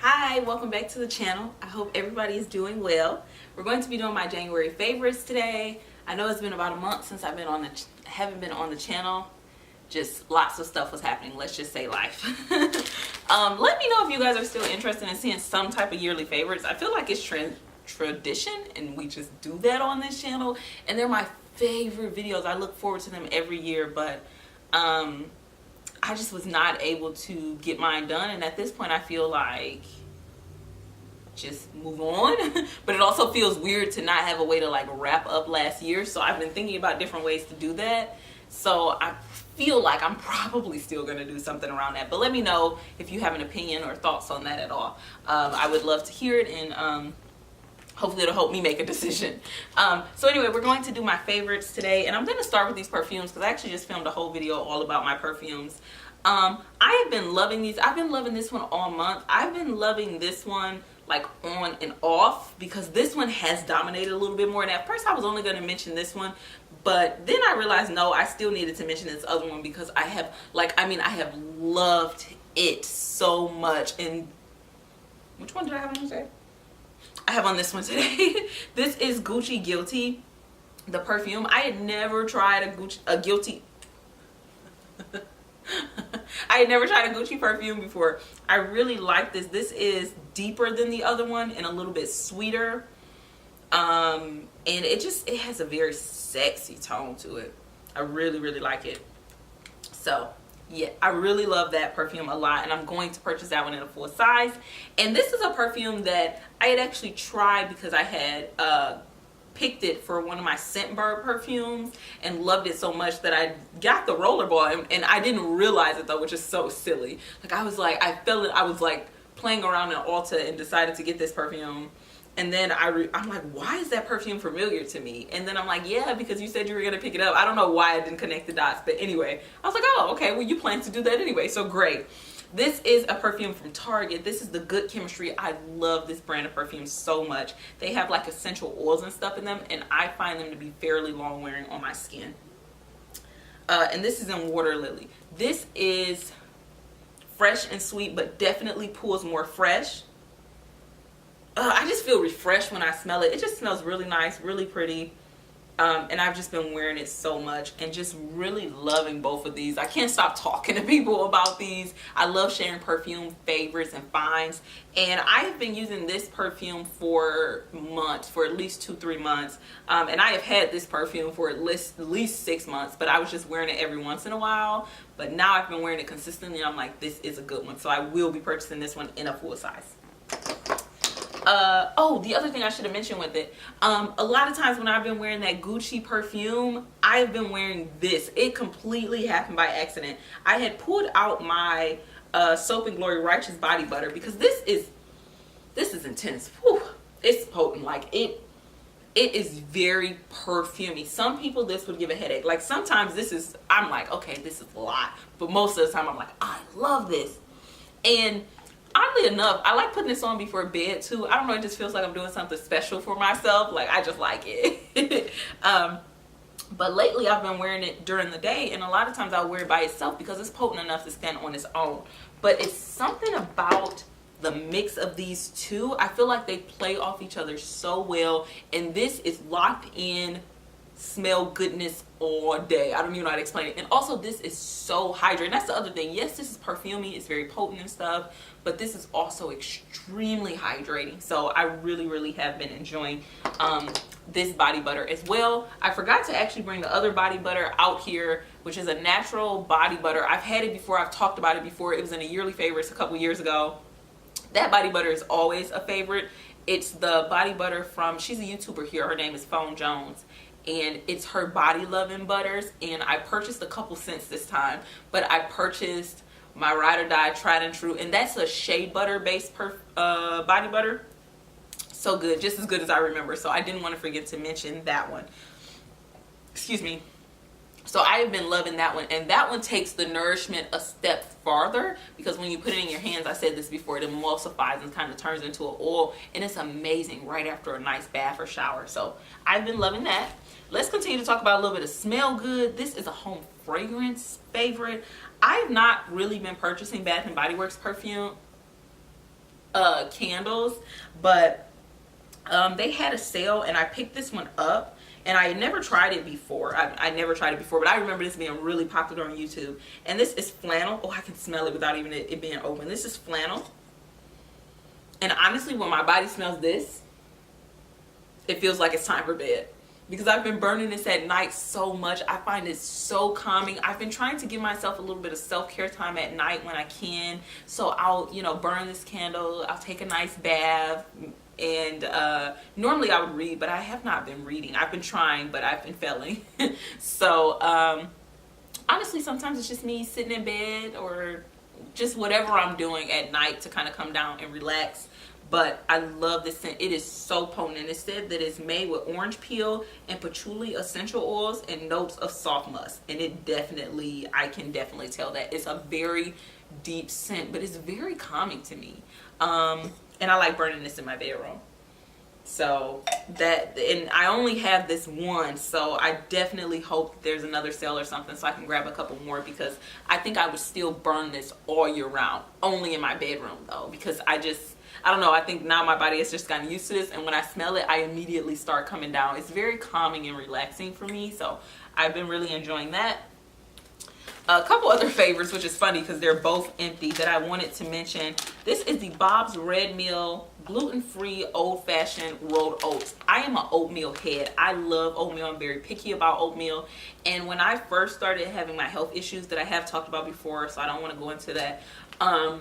Hi, welcome back to the channel. I hope everybody is doing well. We're going to be doing my January favorites today. I know it's been about a month since I've been on the haven't been on the channel. Just lots of stuff was happening. Let's just say life. Let me know if you guys are still interested in seeing some type of yearly favorites. I feel like it's tradition and we just do that on this channel, and they're my favorite videos. I look forward to them every year, but I just was not able to get mine done, and at this point I feel like just move on. But it also feels weird to not have a way to like wrap up last year, so I've been thinking about different ways to do that. So I feel like I'm probably still going to do something around that, but let me know if you have an opinion or thoughts on that at all. I would love to hear it, and hopefully it'll help me make a decision. So anyway, we're going to do my favorites today, and I'm going to start with these perfumes because I actually just filmed a whole video all about my perfumes. I have been loving these. I've been loving this one all month. I've been loving this one like on and off because this one has dominated a little bit more, and at first I was only going to mention this one, but then I realized no, I still needed to mention this other one because I have I have loved it so much. And which one did I have on today? I have on this one today. This is Gucci Guilty, the perfume. I had never tried a Guilty I had never tried a Gucci perfume before. I really like this. This is deeper than the other one and a little bit sweeter. And it has a very sexy tone to it. I really like it. So yeah, I really love that perfume a lot, and I'm going to purchase that one in a full size. And this is a perfume that I had actually tried because I had picked it for one of my Scentbird perfumes and loved it so much that I got the rollerball, and I didn't realize it though, which is so silly. Like I was like playing around in Ulta and decided to get this perfume. And then I'm like, why is that perfume familiar to me? And then I'm like, yeah, because you said you were going to pick it up. I don't know why I didn't connect the dots. But anyway, I was like, oh, okay, well, you plan to do that anyway. So great. This is a perfume from Target. This is the Good Chemistry. I love this brand of perfume so much. They have like essential oils and stuff in them, and I find them to be fairly long wearing on my skin. And this is in Water Lily. This is fresh and sweet, but definitely pulls more fresh. I just feel refreshed when I smell it. It just smells really nice, really pretty. And I've just been wearing it so much and just really loving both of these. I can't stop talking to people about these. I love sharing perfume favorites and finds. And I have been using this perfume for months, for at least 2-3 months. And I have had this perfume for at least 6 months, but I was just wearing it every once in a while. But now I've been wearing it consistently, and I'm like, this is a good one. So I will be purchasing this one in a full size. Oh, the other thing I should have mentioned with it, a lot of times when I've been wearing that Gucci perfume, I've been wearing this. It completely happened by accident. I had pulled out my Soap and Glory Righteous Body Butter because this is intense. Whew. It's potent. Like it is very perfumey. Some people this would give a headache. Like sometimes I'm like, okay, this is a lot, but most of the time I'm like, I love this. And oddly enough, I like putting this on before bed too. I don't know, it just feels like I'm doing something special for myself. Like I just like it. But lately I've been wearing it during the day, and a lot of times I'll wear it by itself because it's potent enough to stand on its own. But it's something about the mix of these two. I feel like they play off each other so well, and this is locked in smell goodness all day. I don't even know how to explain it. And also this is so hydrating. That's the other thing. Yes, this is perfumey, it's very potent and stuff, but this is also extremely hydrating. So I really have been enjoying this body butter as well. I forgot to actually bring the other body butter out here, which is a natural body butter. I've had it before, I've talked about it before. It was in a yearly favorites a couple years ago. That body butter is always a favorite. It's the body butter from, she's a YouTuber here, her name is Phone Jones, and it's her Body Lovin' butters. And I purchased a couple cents this time, but I purchased my Ride or Die Tried and True, and that's a shea butter based body butter. So good, just as good as I remember. So I didn't want to forget to mention that one. Excuse me. So I have been loving that one, and that one takes the nourishment a step farther because when you put it in your hands, I said this before, it emulsifies and kind of turns into an oil, and it's amazing right after a nice bath or shower. So I've been loving that. Let's continue to talk about a little bit of smell good. This is a home fragrance favorite. I have not really been purchasing Bath and Body Works perfume candles, but they had a sale and I picked this one up. And I had never tried it before. I never tried it before, but I remember this being really popular on YouTube. And this is flannel. Oh, I can smell it without even it being open. This is flannel. And honestly, when my body smells this, it feels like it's time for bed. Because I've been burning this at night so much. I find it so calming. I've been trying to give myself a little bit of self-care time at night when I can. So I'll, you know, burn this candle. I'll take a nice bath. And normally I would read, but I have not been reading. I've been trying, but I've been failing. So honestly, sometimes it's just me sitting in bed or just whatever I'm doing at night to kind of come down and relax. But I love this scent. It is so potent. And it said that it's made with orange peel and patchouli essential oils and notes of soft musk. And it definitely, I can definitely tell that. It's a very deep scent, but it's very calming to me. And I like burning this in my bedroom. So that, and I only have this one, so I definitely hope there's another sale or something so I can grab a couple more, because I think I would still burn this all year round. Only in my bedroom though, because I don't know, I think now my body has just gotten used to this, and when I smell it, I immediately start coming down. It's very calming and relaxing for me, so I've been really enjoying that. A couple other favorites, which is funny because they're both empty, that I wanted to mention. This is the Bob's Red Mill gluten-free old-fashioned rolled oats. I am an oatmeal head. I love oatmeal. I'm very picky about oatmeal. And when I first started having my health issues that I have talked about before, so I don't want to go into that, I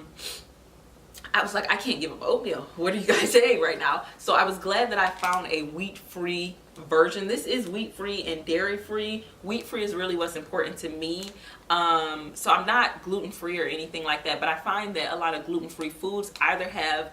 was like, I can't give up oatmeal. What are you guys saying right now? So I was glad that I found a wheat-free version. This is wheat-free and dairy-free. Wheat-free is really what's important to me. So I'm not gluten-free or anything like that, but I find that a lot of gluten-free foods either have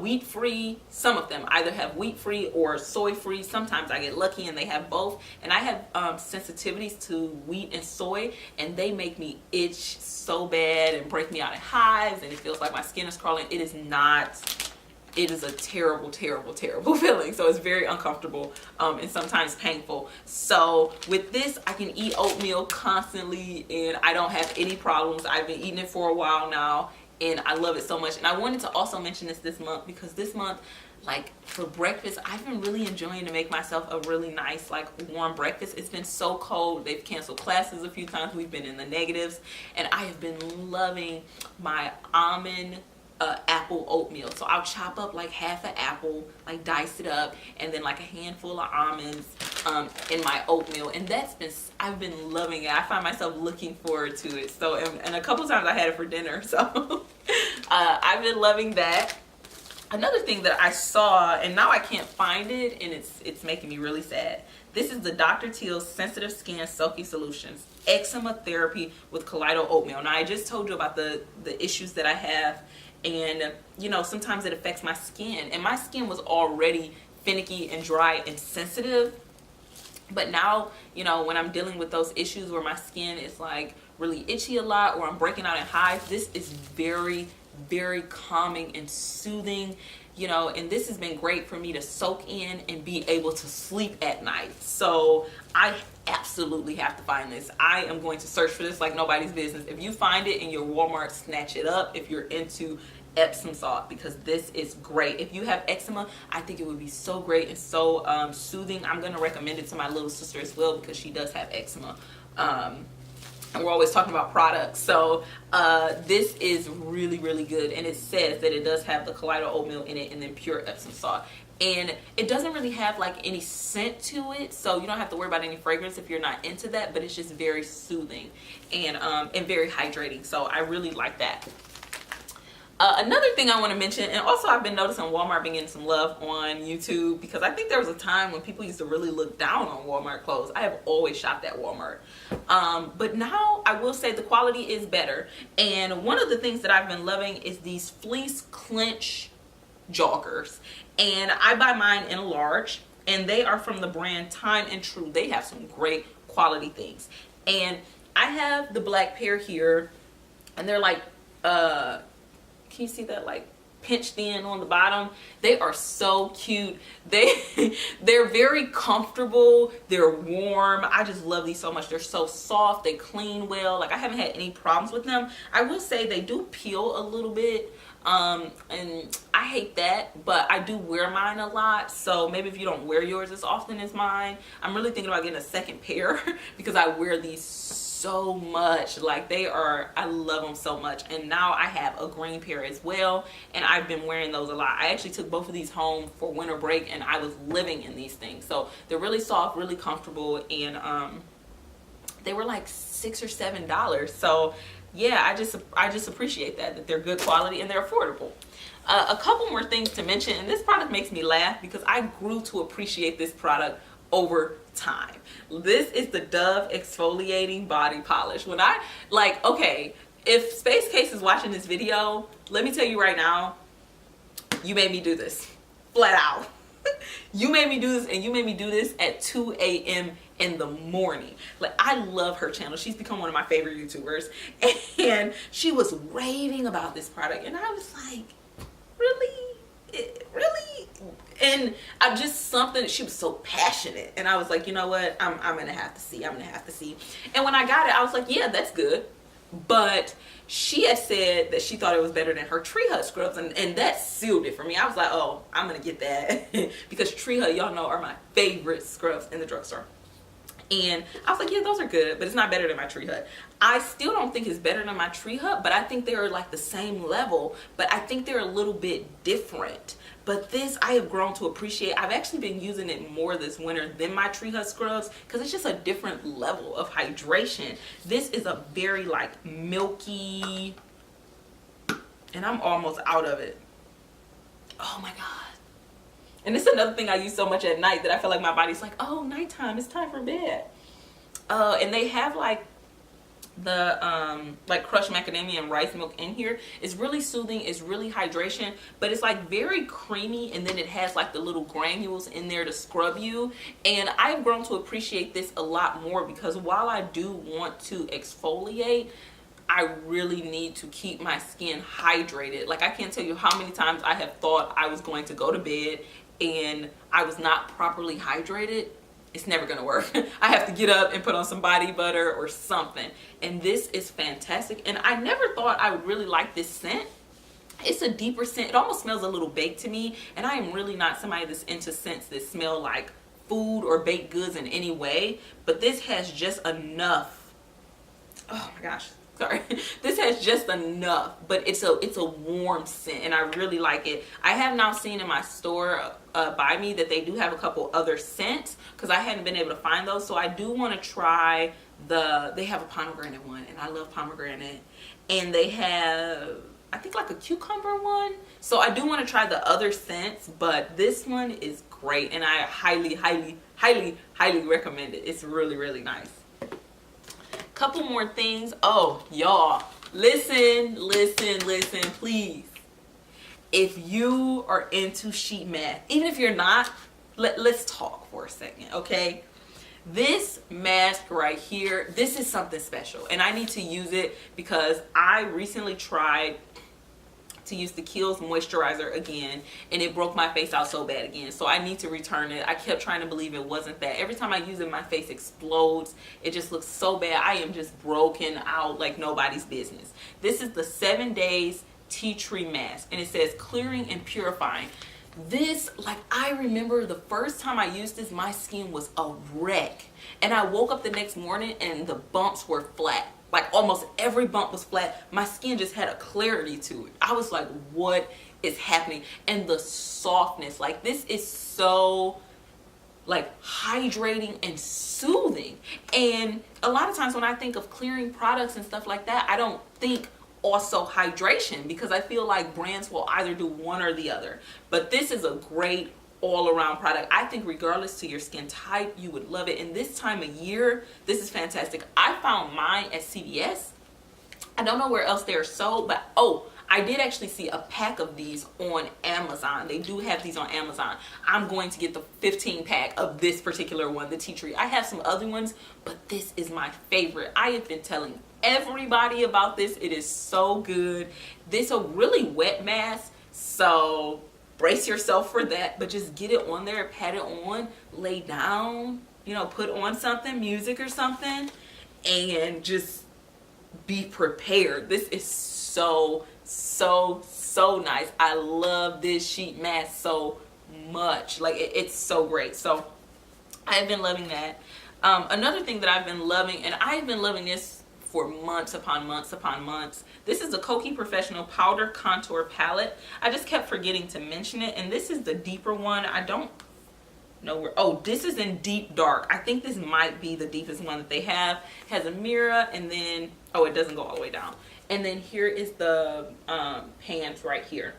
wheat-free. Some of them either have wheat-free or soy-free. Sometimes I get lucky and they have both. And I have sensitivities to wheat and soy, and they make me itch so bad and break me out in hives, and it feels like my skin is crawling. It is not. It is a terrible, terrible, terrible feeling. So it's very uncomfortable and sometimes painful. So with this, I can eat oatmeal constantly and I don't have any problems. I've been eating it for a while now and I love it so much. And I wanted to also mention this month, because this month, like for breakfast, I've been really enjoying to make myself a really nice, like warm breakfast. It's been so cold. They've canceled classes a few times. We've been in the negatives, and I have been loving my almond apple oatmeal. So I'll chop up like half an apple, like dice it up, and then like a handful of almonds in my oatmeal, and I've been loving it. I find myself looking forward to it. So and a couple times I had it for dinner, so I've been loving that. Another thing that I saw, and now I can't find it, and it's making me really sad. This is the Dr. Teals Sensitive Skin Silky Solutions Eczema Therapy with Colloidal Oatmeal. Now I just told you about the issues that I have, and you know, sometimes it affects my skin, and my skin was already finicky and dry and sensitive, but now, you know, when I'm dealing with those issues where my skin is like really itchy a lot, or I'm breaking out in hives, this is very, very calming and soothing, you know, and this has been great for me to soak in and be able to sleep at night. So I absolutely have to find this. I am going to search for this like nobody's business. If you find it in your Walmart, snatch it up if you're into Epsom salt, because this is great. If you have eczema, I think it would be so great and so soothing. I'm going to recommend it to my little sister as well, because she does have eczema. And we're always talking about products. So this is really, really good. And it says that it does have the colloidal oatmeal in it and then pure Epsom salt. And it doesn't really have like any scent to it, so you don't have to worry about any fragrance if you're not into that, but it's just very soothing and very hydrating. So I really like that. Another thing I want to mention, and also I've been noticing Walmart been getting some love on YouTube, because I think there was a time when people used to really look down on Walmart clothes. I have always shopped at Walmart. But now I will say the quality is better. And one of the things that I've been loving is these fleece clinch joggers. And I buy mine in a large, and they are from the brand Time and True. They have some great quality things. And I have the black pair here, and they're like, can you see that, like pinched in on the bottom? They are so cute. They're very comfortable. They're warm. I just love these so much. They're so soft. They clean well. Like, I haven't had any problems with them. I will say they do peel a little bit. And I hate that, but I do wear mine a lot. So maybe if you don't wear yours as often as mine, I'm really thinking about getting a second pair because I wear these so much. Like they are, I love them so much. And now I have a green pair as well, and I've been wearing those a lot. I actually took both of these home for winter break, and I was living in these things. So they're really soft, really comfortable, and they were like $6 or $7. So yeah, I just appreciate that they're good quality and they're affordable. A couple more things to mention, and this product makes me laugh because I grew to appreciate this product over time. This is the Dove exfoliating body polish. When I like, okay, if Space Case is watching this video, let me tell you right now, you made me do this flat out. You made me do this, and you made me do this at 2 a.m. in the morning. Like, I love her channel. She's become one of my favorite YouTubers, and she was raving about this product, and I was like, really? Really? And I'm just something, she was so passionate, and I was like, you know what, I'm gonna have to see. And when I got it, I was like, yeah, that's good. But she had said that she thought it was better than her Tree Hut scrubs, and that sealed it for me. I was like, oh, I'm gonna get that because Tree Hut, y'all know, are my favorite scrubs in the drugstore. And I was like, yeah, those are good, but it's not better than my Tree Hut. I still don't think it's better than my Tree Hut, but I think they're like the same level, but I think they're a little bit different. But this, I have grown to appreciate. I've actually been using it more this winter than my Tree Hut scrubs because it's just a different level of hydration. This is a very like milky, and I'm almost out of it. Oh my God. And it's another thing I use so much at night that I feel like my body's like, oh, nighttime, it's time for bed. And they have like the like crushed macadamia and rice milk in here. It's really soothing, it's really hydration, but it's like very creamy, and then it has like the little granules in there to scrub you. And I've grown to appreciate this a lot more because while I do want to exfoliate, I really need to keep my skin hydrated. Like, I can't tell you how many times I have thought I was going to go to bed and I was not properly hydrated. It's never gonna work. I have to get up and put on some body butter or something. And this is fantastic. And I never thought I would really like this scent. It's a deeper scent. It almost smells a little baked to me. And I am really not somebody that's into scents that smell like food or baked goods in any way. But this has just enough. Oh my gosh. Sorry. This has just enough, but it's a warm scent, and I really like it. I have now seen in my store by me that they do have a couple other scents because I hadn't been able to find those. So I do want to try they have a pomegranate one, and I love pomegranate, and they have, I think, like a cucumber one. So I do want to try the other scents, but this one is great, and I highly, highly, highly, highly recommend it. It's really, really nice. Couple more things. Oh, y'all, listen, please. If you are into sheet mask, even if you're not, let's talk for a second, okay? This mask right here, this is something special, and I need to use it because I recently tried to use the Kiehl's moisturizer again, and it broke my face out so bad again. So I need to return it. I kept trying to believe it wasn't that. Every time I use it, my face explodes. It just looks so bad. I am just broken out like nobody's business. This is the 7 Days Tea Tree Mask, and it says clearing and purifying. This, like, I remember the first time I used this, my skin was a wreck, and I woke up the next morning and the bumps were flat. Like, almost every bump was flat. My skin just had a clarity to it. I was like, what is happening? And the softness, like, this is so like hydrating and soothing. And a lot of times when I think of clearing products and stuff like that, I don't think also hydration, because I feel like brands will either do one or the other. But this is a great all-around product. I think regardless to your skin type, you would love it. And this time of year, this is fantastic. I found mine at CVS. I don't know where else they're sold, but oh, I did actually see a pack of these on Amazon. They do have these on Amazon. I'm going to get the 15 pack of this particular one, the tea tree. I have some other ones, but this is my favorite. I have been telling everybody about this. It is so good. This is a really wet mask, so brace yourself for that, but just get it on there, pat it on, lay down, you know, put on something, music or something, and just be prepared. This is so so nice. I love this sheet mask so much. Like it's so great. So I've been loving that. Another thing that I've been loving, and I've been loving this for months upon months upon months. This is the Kokie Professional Powder Contour Palette. I just kept forgetting to mention it, and this is the deeper one. I don't know where. Oh, this is in deep dark. I think this might be the deepest one that they have. It has a mirror, and then, oh, it doesn't go all the way down. And then here is the pans right here.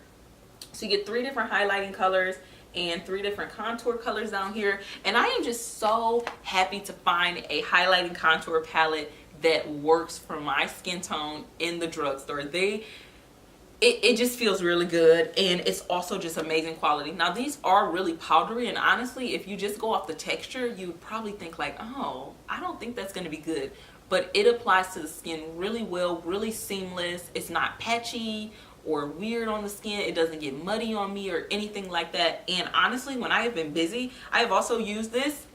So you get 3 different highlighting colors and 3 different contour colors down here. And I am just so happy to find a highlighting contour palette that works for my skin tone in the drugstore. It just feels really good, and it's also just amazing quality. Now these are really powdery, and honestly, if you just go off the texture, you would probably think like, oh, I don't think that's going to be good. But it applies to the skin really well, really seamless. It's not patchy or weird on the skin. It doesn't get muddy on me or anything like that. And honestly, when I have been busy, I have also used this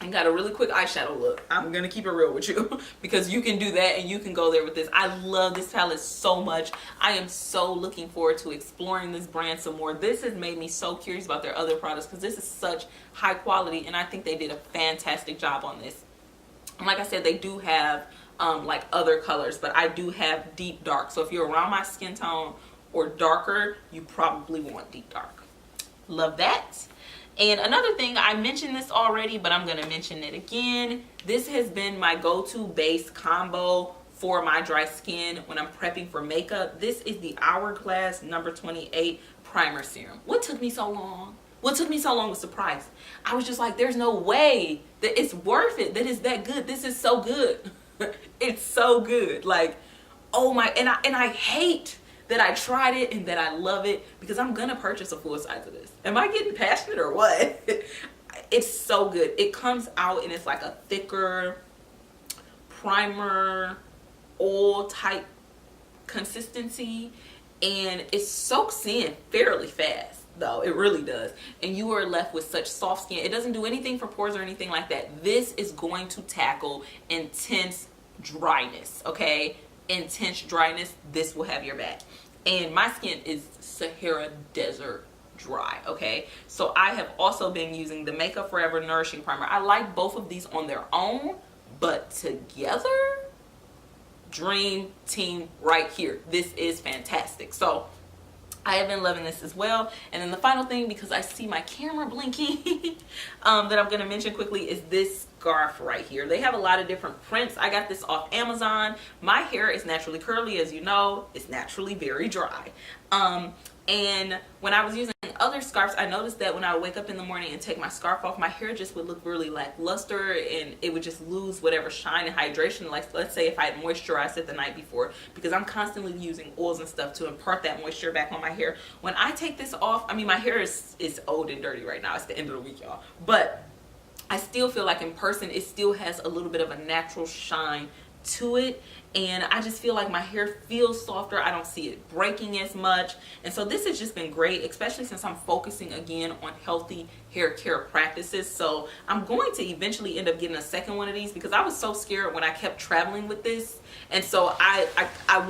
and got a really quick eyeshadow look. I'm gonna keep it real with you because you can do that and you can go there with this. I love this palette so much. I am so looking forward to exploring this brand some more. This has made me so curious about their other products because this is such high quality, and I think they did a fantastic job on this. And like I said, they do have like other colors, but I do have deep dark. So if you're around my skin tone or darker, you probably want deep dark. Love that. And another thing, I mentioned this already, but I'm going to mention it again. This has been my go-to base combo for my dry skin when I'm prepping for makeup. This is the Hourglass number 28 primer serum. What took me so long? What took me so long was the price. I was just like, there's no way that it's worth it, that it's that good. This is so good. It's so good. Like, oh my, and I hate that I tried it and that I love it because I'm gonna purchase a full size of this. Am I getting passionate or what? It's so good. It comes out and it's like a thicker primer oil type consistency, and it soaks in fairly fast though. It really does. And you are left with such soft skin. It doesn't do anything for pores or anything like that. This is going to tackle intense dryness, okay? Intense dryness, this will have your back. And my skin is Sahara Desert dry, okay? So I have also been using the Makeup Forever Nourishing Primer. I like both of these on their own, but together, dream team right here. This is fantastic. So I have been loving this as well. And then the final thing, because I see my camera blinking, that I'm going to mention quickly is this scarf right here. They have a lot of different prints. I got this off Amazon. My hair is naturally curly, as you know. It's naturally very dry. And when I was using other scarves, I noticed that when I would wake up in the morning and take my scarf off, my hair just would look really lackluster, and it would just lose whatever shine and hydration. Like, let's say if I had moisturized it the night before, because I'm constantly using oils and stuff to impart that moisture back on my hair. When I take this off, I mean, my hair is old and dirty right now. It's the end of the week, y'all. But I still feel like in person, it still has a little bit of a natural shine to it, and I just feel like my hair feels softer. I don't see it breaking as much, and so this has just been great, especially since I'm focusing again on healthy hair care practices. So I'm going to eventually end up getting a second one of these because I was so scared when I kept traveling with this, and so I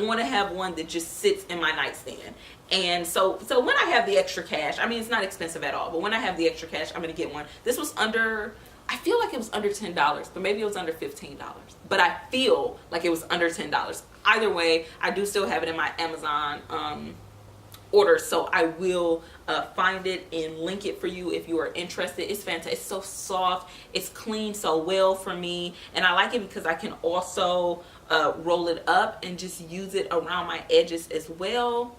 want to have one that just sits in my nightstand. And so when I have the extra cash, I mean, it's not expensive at all, but when I have the extra cash, I'm gonna get one. This was under, I feel like it was under $10, but maybe it was under $15. But I feel like it was under $10. Either way, I do still have it in my Amazon order, so I will find it and link it for you if you are interested. It's fantastic. It's so soft. It's clean so well for me, and I like it because I can also roll it up and just use it around my edges as well.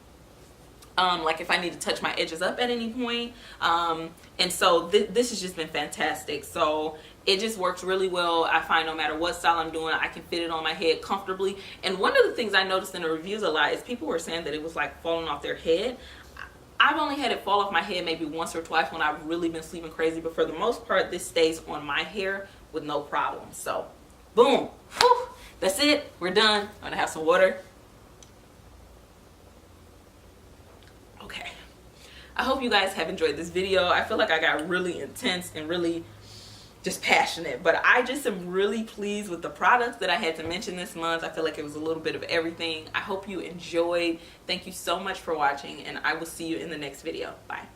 Like if I need to touch my edges up at any point. And so this has just been fantastic. So it just works really well. I find no matter what style I'm doing, I can fit it on my head comfortably. And one of the things I noticed in the reviews a lot is people were saying that it was like falling off their head. I've only had it fall off my head maybe once or twice when I've really been sleeping crazy, but for the most part, this stays on my hair with no problem. So boom. Whew, that's it. We're done. I'm gonna have some water. Okay, I hope you guys have enjoyed this video. I feel like I got really intense and really just passionate. But I just am really pleased with the products that I had to mention this month. I feel like it was a little bit of everything. I hope you enjoyed. Thank you so much for watching, and I will see you in the next video. Bye.